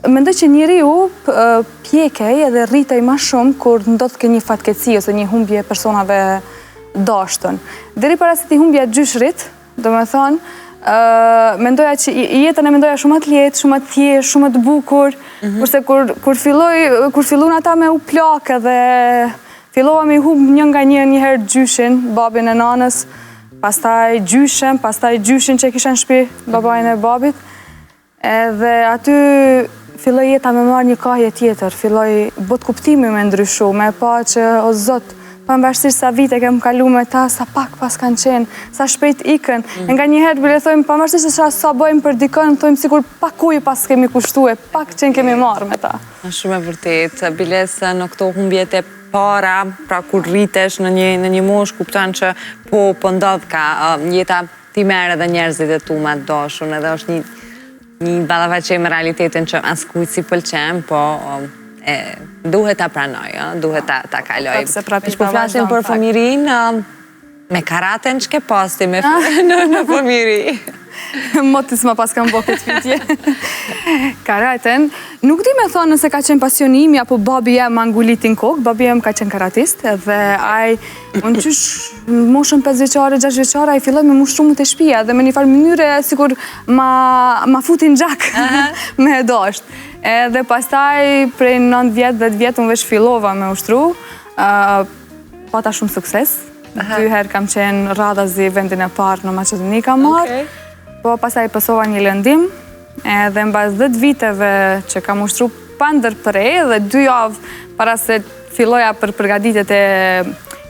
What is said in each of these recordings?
Mendoj që njeriu pjekej edhe rritej ma shumë kur ndodh ke një fatkeqësi ose një humbje personave dashtën. Deri para se ti humbja gjyshrit, do me thonë, mendoja që jetën e mendoja shumë të lehtë, shumë të thjeshtë, shumë të bukur, kurse kur fillun ata me u plakë dhe fillova me humb një nga njëherë gjyshin, babin e nanës, pastaj gjyshin që kisha në shtëpi, babajin e babit, edhe aty filloj jeta me marrë një kahje tjetër, filloj bot kuptimi me ndryshu, me pa që o Zot, pavarësisht sa vite kem kalu me ta, sa pak pas kanë qenë, sa shpejt ikën. Nga njëherë bile thojmë, pavarësisht sa bëjmë për dikën, thojmë sikur pak uj pas kemi kushtue, pak qenë kemi marrë me ta. Shumë e vërtet, biles në këto humbjet e para, pra kur rritesh në një mosh, kupton që po ndodh ka jeta ti merr edhe njerëzit e tu me të dashun, edhe është një ballafaqim me realitetin që as kujt si pëlqen, po duhet ta pranoj, duhet ta kaloj. Po flasim për fëmijërinë, me karaten që ke pasti në fëmijëri? Motis ma pas kam bo këtë pyetje. Karaten, nuk di me thonë nëse ka qenë pasionimi, apo babi jem angulitin kokë, babi jem ka qenë karatist, dhe unë qysh moshën 5 vjeqare, 6 vjeqare, ai filloj me mushtru mu të shpia, dhe me një farë mënyre, sikur ma futin gjak me dasht. Dhe pastaj, prej 9 vjetë, 10 vjetë, unë veç fillova me ushtru, pata shumë sukses. 2 herë kam qenë radhazi vendin e parë në Maqedoni kam marrë. Po pasaj pësova një lëndim, dhe mbas 10 viteve që kam ushtru pa ndërprej, dhe 2 javë para se filloja për përgatitet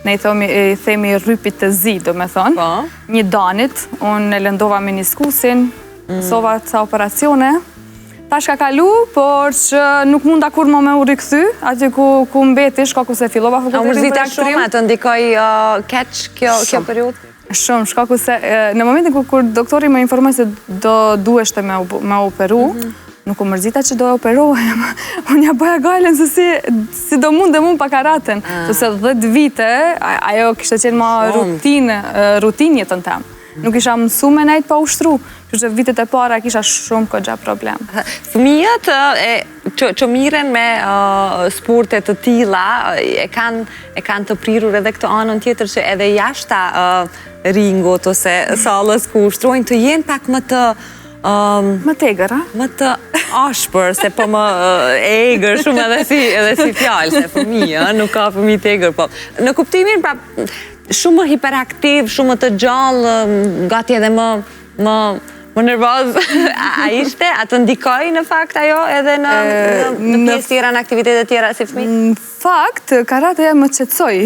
ne i themi rrypit të zi, do me thonë, një danit, unë e lëndova meniskusin, pësova ca operacione, tash ka kalu, por që nuk munda kur më me u rikthy, aty ku mbeti, shkaku se fillova fakultetin për ekstrem. A mërzita shumë, të ndikoj keq kjo periud? Shumë, shkaku se në momentin kur doktori më informoj se do dueshte me operu, nuk u mërzita që do operohem. Unë ja bëja gajlen se si do mund dhe mund pa karaten. Se 10 vite, ajo kishte qenë ma rutin jetën tem. Nuk isha mësu me nejt pa ushtru. Që vitet e para kisha shumë këgja problem. Fëmijët që miren me sporte të tilla e kanë të prirur edhe këtë anën tjetër që edhe jashta ringot ose sallës ku ushtrojnë të jenë pak më të... Më tegër, a? Më të ashpër, se po më egër shumë edhe si fjallë, se fëmijë, nuk ka fëmijë tegër, po. Në kuptimin, pra, shumë më hiperaktiv, shumë më të gjallë, gati edhe më nervoz, a ishte? A të ndikoj në fakt ajo edhe në pjesë tjera, në aktivitetet tjera si fëmijë? Në fakt, karate më qetësoj.